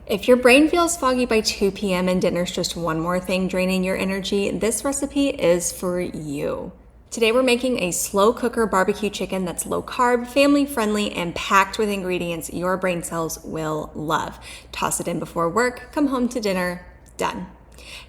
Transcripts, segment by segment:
If your brain feels foggy by 2 p.m. and dinner's just one more thing draining your energy, this recipe is for you. Today we're making a slow cooker barbecue chicken that's low carb, family friendly, and packed with ingredients your brain cells will love. Toss it in before work, come home to dinner, done.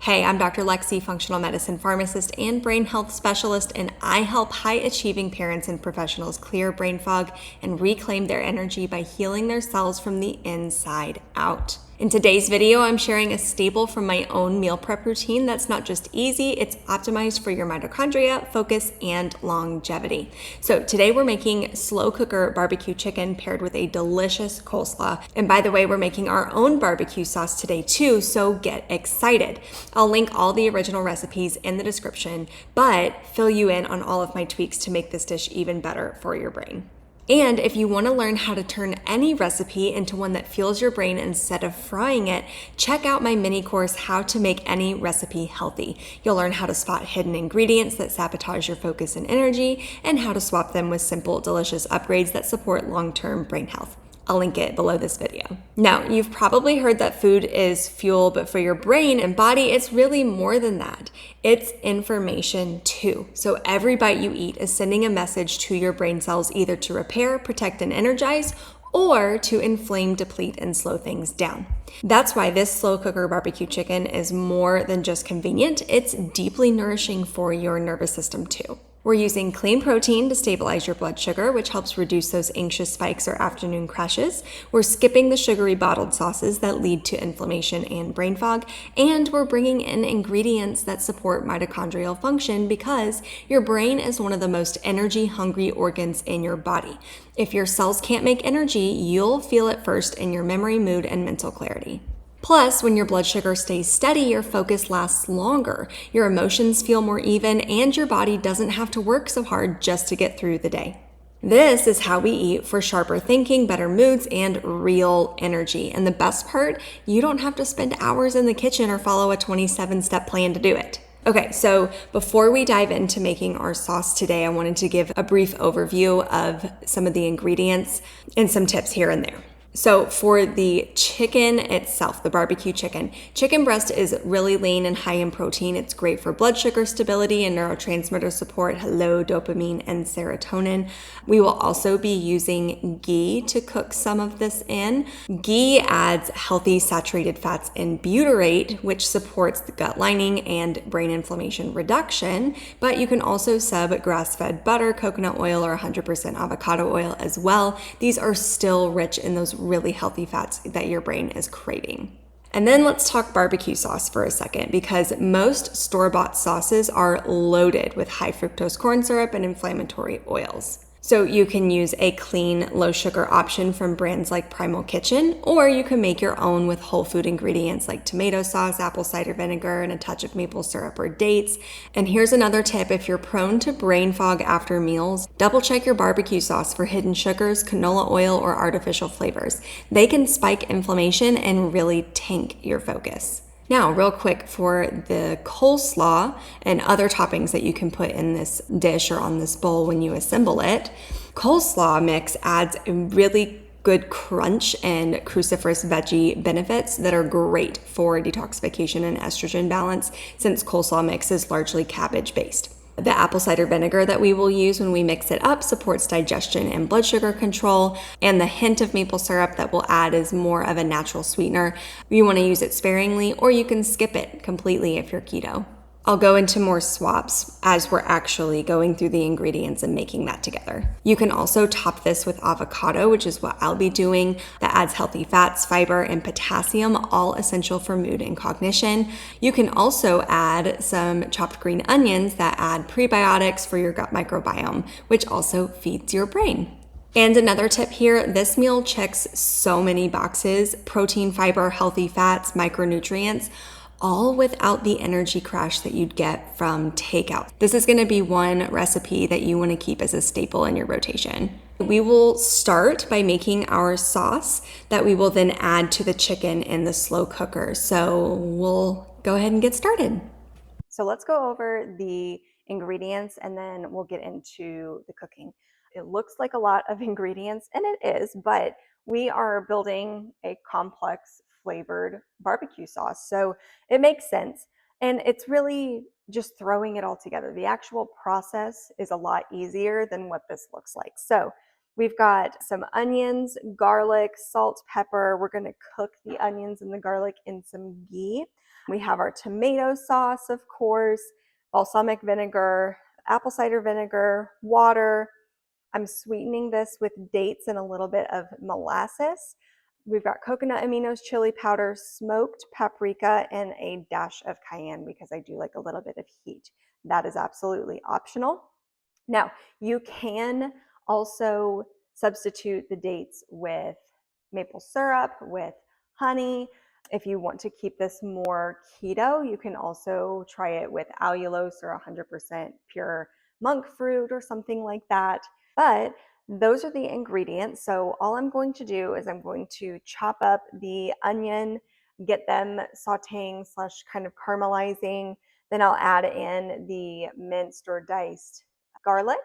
Hey, I'm Dr. Lexi, functional medicine pharmacist and brain health specialist, and I help high achieving parents and professionals clear brain fog and reclaim their energy by healing their cells from the inside out. In today's video, I'm sharing a staple from my own meal prep routine that's not just easy, it's optimized for your mitochondria, focus, and longevity. So today we're making slow cooker barbecue chicken paired with a delicious coleslaw. And by the way, we're making our own barbecue sauce today too, so get excited. I'll link all the original recipes in the description, but fill you in on all of my tweaks to make this dish even better for your brain. And if you want to learn how to turn any recipe into one that fuels your brain instead of frying it, check out my mini course, How to Make Any Recipe Healthy. You'll learn how to spot hidden ingredients that sabotage your focus and energy, and how to swap them with simple, delicious upgrades that support long-term brain health. I'll link it below this video. Now, you've probably heard that food is fuel, but for your brain and body, it's really more than that. It's information too. So every bite you eat is sending a message to your brain cells either to repair, protect, and energize, or to inflame, deplete, and slow things down. That's why this slow cooker barbecue chicken is more than just convenient. It's deeply nourishing for your nervous system too. We're using clean protein to stabilize your blood sugar, which helps reduce those anxious spikes or afternoon crashes. We're skipping the sugary bottled sauces that lead to inflammation and brain fog. And we're bringing in ingredients that support mitochondrial function because your brain is one of the most energy-hungry organs in your body. If your cells can't make energy, you'll feel it first in your memory, mood, and mental clarity. Plus, when your blood sugar stays steady, your focus lasts longer, your emotions feel more even, and your body doesn't have to work so hard just to get through the day. This is how we eat for sharper thinking, better moods, and real energy. And the best part, you don't have to spend hours in the kitchen or follow a 27-step plan to do it. Okay, so before we dive into making our sauce today, I wanted to give a brief overview of some of the ingredients and some tips here and there. So for the chicken itself, the barbecue chicken breast is really lean and high in protein. It's great for blood sugar stability and neurotransmitter support. Hello, dopamine and serotonin. We will also be using ghee to cook some of this in. Ghee adds healthy saturated fats and butyrate, which supports the gut lining and brain inflammation reduction. But you can also sub grass-fed butter, coconut oil, or 100% avocado oil as well. These are still rich in those really healthy fats that your brain is craving. And then let's talk barbecue sauce for a second, because most store-bought sauces are loaded with high fructose corn syrup and inflammatory oils. So you can use a clean, low sugar option from brands like Primal Kitchen, or you can make your own with whole food ingredients like tomato sauce, apple cider vinegar, and a touch of maple syrup or dates. And here's another tip: if you're prone to brain fog after meals, double check your barbecue sauce for hidden sugars, canola oil, or artificial flavors. They can spike inflammation and really tank your focus. Now, real quick, for the coleslaw and other toppings that you can put in this dish or on this bowl when you assemble it, coleslaw mix adds a really good crunch and cruciferous veggie benefits that are great for detoxification and estrogen balance, since coleslaw mix is largely cabbage based. The apple cider vinegar that we will use when we mix it up supports digestion and blood sugar control, and the hint of maple syrup that we'll add is more of a natural sweetener. You want to use it sparingly, or you can skip it completely if you're keto. I'll go into more swaps as we're actually going through the ingredients and making that together. You can also top this with avocado, which is what I'll be doing. That adds healthy fats, fiber, and potassium, all essential for mood and cognition. You can also add some chopped green onions that add prebiotics for your gut microbiome, which also feeds your brain. And another tip here, this meal checks so many boxes: protein, fiber, healthy fats, micronutrients, all without the energy crash that you'd get from takeout. This is gonna be one recipe that you wanna keep as a staple in your rotation. We will start by making our sauce that we will then add to the chicken in the slow cooker. So we'll go ahead and get started. So let's go over the ingredients and then we'll get into the cooking. It looks like a lot of ingredients, and it is, but we are building a complex flavored barbecue sauce. So it makes sense. And it's really just throwing it all together. The actual process is a lot easier than what this looks like. So we've got some onions, garlic, salt, pepper. We're going to cook the onions and the garlic in some ghee. We have our tomato sauce, of course, balsamic vinegar, apple cider vinegar, water. I'm sweetening this with dates and a little bit of molasses. We've got coconut aminos, chili powder, smoked paprika, and a dash of cayenne because I do like a little bit of heat. That is absolutely optional. Now, you can also substitute the dates with maple syrup, with honey. If you want to keep this more keto, you can also try it with allulose or 100% pure monk fruit or something like that. But those are the ingredients. So all I'm going to do is I'm going to chop up the onion, get them sauteing slash kind of caramelizing. Then I'll add in the minced or diced garlic.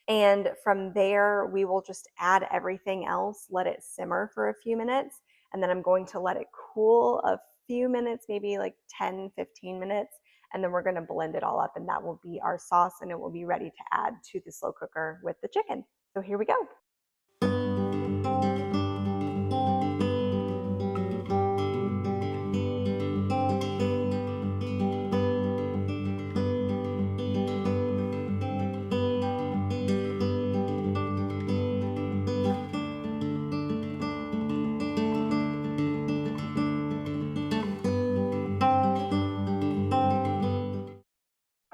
And from there, we will just add everything else, let it simmer for a few minutes. And then I'm going to let it cool a few minutes, maybe like 10, 15 minutes. And then we're going to blend it all up, and that will be our sauce, and it will be ready to add to the slow cooker with the chicken. So here we go.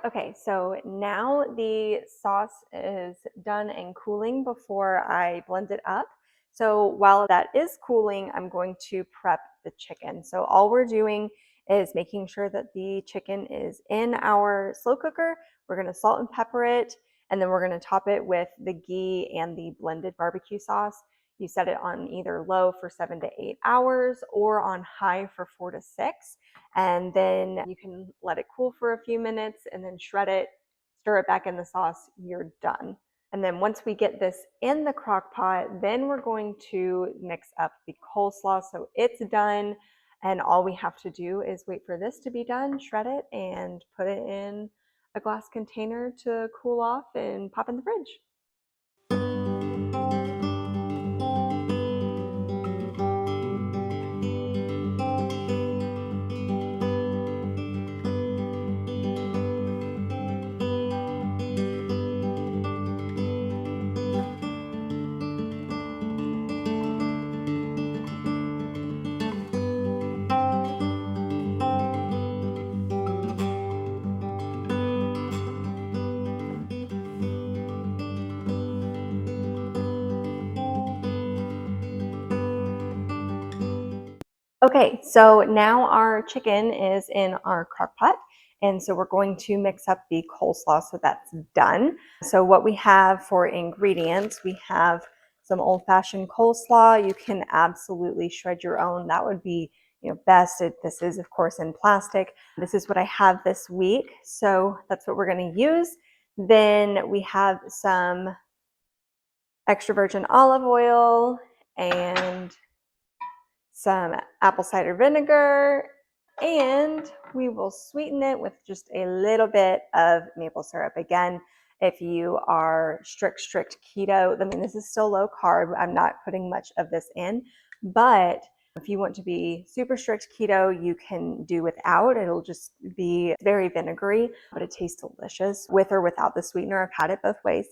Okay, so now the sauce is done and cooling before I blend it up. So while that is cooling, I'm going to prep the chicken. So all we're doing is making sure that the chicken is in our slow cooker. We're going to salt and pepper it, and then we're going to top it with the ghee and the blended barbecue sauce. You set it on either low for 7 to 8 hours or on high for 4 to 6. And then you can let it cool for a few minutes and then shred it, stir it back in the sauce, you're done. And then once we get this in the crock pot, then we're going to mix up the coleslaw. So it's done. And all we have to do is wait for this to be done, shred it, and put it in a glass container to cool off and pop in the fridge. Okay, so now our chicken is in our crock pot. And so we're going to mix up the coleslaw, so that's done. So what we have for ingredients, we have some old-fashioned coleslaw. You can absolutely shred your own. That would be, best. This is, of course, in plastic. This is what I have this week. So that's what we're going to use. Then we have some extra virgin olive oil and some apple cider vinegar, and we will sweeten it with just a little bit of maple syrup. Again, if you are strict keto, I mean, this is still low carb. I'm not putting much of this in, but if you want to be super strict keto, you can do without. It'll just be very vinegary, but it tastes delicious with or without the sweetener. I've had it both ways.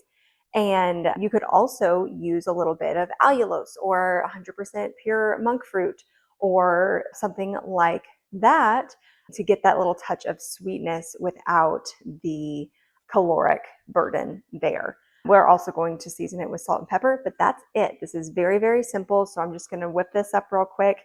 And you could also use a little bit of allulose or 100% pure monk fruit or something like that to get that little touch of sweetness without the caloric burden there. We're also going to season it with salt and pepper, but that's it. This is very, very simple. So I'm just going to whip this up real quick.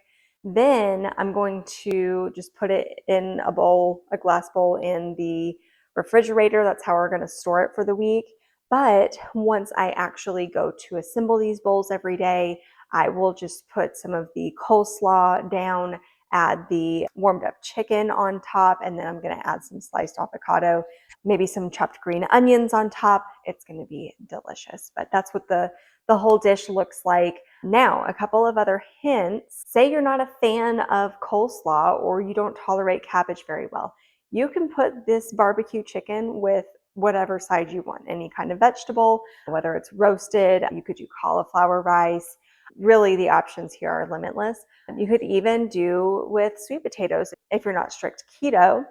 Then I'm going to just put it in a bowl, a glass bowl in the refrigerator. That's how we're going to store it for the week. But once I actually go to assemble these bowls every day, I will just put some of the coleslaw down, add the warmed up chicken on top, and then I'm going to add some sliced avocado, maybe some chopped green onions on top. It's going to be delicious. But that's what the whole dish looks like. Now, a couple of other hints. Say you're not a fan of coleslaw or you don't tolerate cabbage very well. You can put this barbecue chicken with whatever side you want, any kind of vegetable, whether it's roasted, you could do cauliflower rice. Really, the options here are limitless. You could even do with sweet potatoes if you're not strict keto.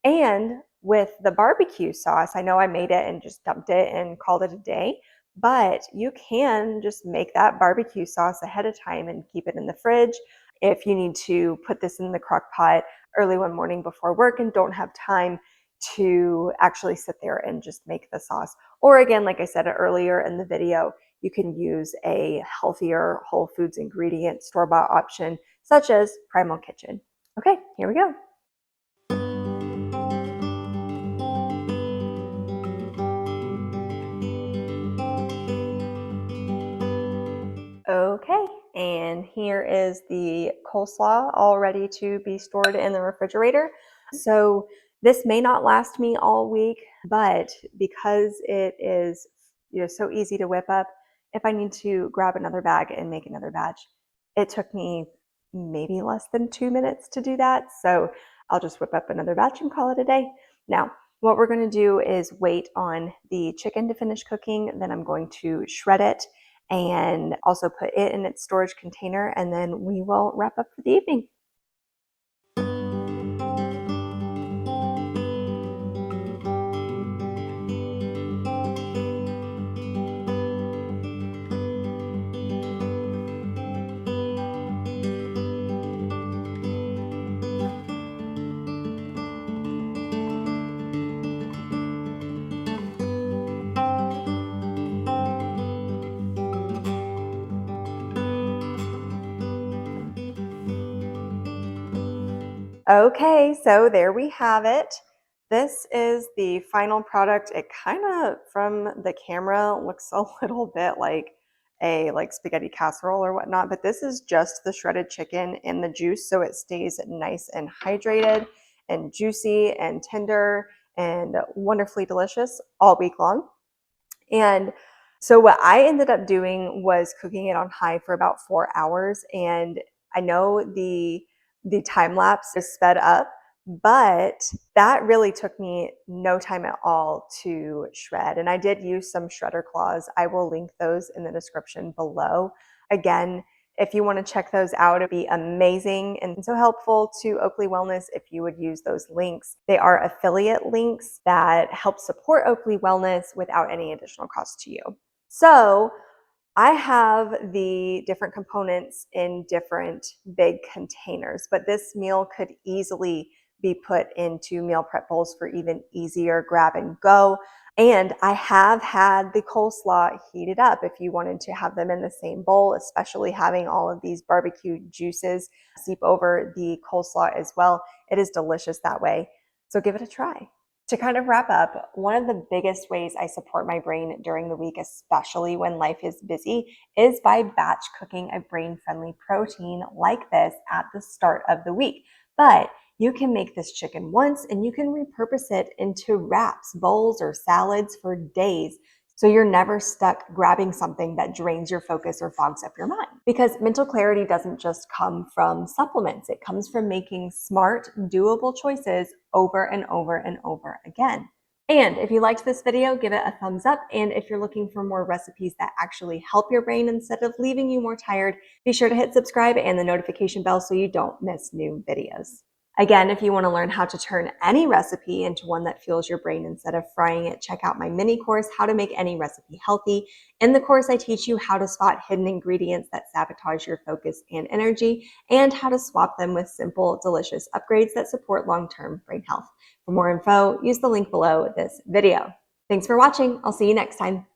And with the barbecue sauce, I know I made it and just dumped it and called it a day, but you can just make that barbecue sauce ahead of time and keep it in the fridge. If you need to put this in the crock pot early one morning before work and don't have time to actually sit there and just make the sauce. Or again, like I said earlier in the video, you can use a healthier whole foods ingredient store-bought option, such as Primal Kitchen. Okay, here we go. Okay, and here is the coleslaw all ready to be stored in the refrigerator. So this may not last me all week, but because it is so easy to whip up, if I need to grab another bag and make another batch, it took me maybe less than 2 minutes to do that. So I'll just whip up another batch and call it a day. Now, what we're going to do is wait on the chicken to finish cooking. Then I'm going to shred it and also put it in its storage container, and then we will wrap up for the evening. Okay, so there we have it. This is the final product. It kind of, from the camera, looks a little bit like a spaghetti casserole or whatnot, but this is just the shredded chicken in the juice, so it stays nice and hydrated and juicy and tender and wonderfully delicious all week long. And so what I ended up doing was cooking it on high for about 4 hours. And I know the time lapse is sped up, but that really took me no time at all to shred. And I did use some shredder claws. I will link those in the description below. Again, if you want to check those out, it'd be amazing and so helpful to Oakley Wellness if you would use those links. They are affiliate links that help support Oakley Wellness without any additional cost to you. So I have the different components in different big containers, but this meal could easily be put into meal prep bowls for even easier grab and go. And I have had the coleslaw heated up if you wanted to have them in the same bowl, especially having all of these barbecue juices seep over the coleslaw as well. It is delicious that way. So give it a try. To kind of wrap up, one of the biggest ways I support my brain during the week, especially when life is busy, is by batch cooking a brain-friendly protein like this at the start of the week. But you can make this chicken once and you can repurpose it into wraps, bowls, or salads for days. So you're never stuck grabbing something that drains your focus or fogs up your mind. Because mental clarity doesn't just come from supplements. It comes from making smart, doable choices over and over and over again. And if you liked this video, give it a thumbs up. And if you're looking for more recipes that actually help your brain instead of leaving you more tired, be sure to hit subscribe and the notification bell so you don't miss new videos. Again, if you want to learn how to turn any recipe into one that fuels your brain instead of frying it, check out my mini course, How to Make Any Recipe Healthy. In the course, I teach you how to spot hidden ingredients that sabotage your focus and energy, and how to swap them with simple, delicious upgrades that support long-term brain health. For more info, use the link below this video. Thanks for watching. I'll see you next time.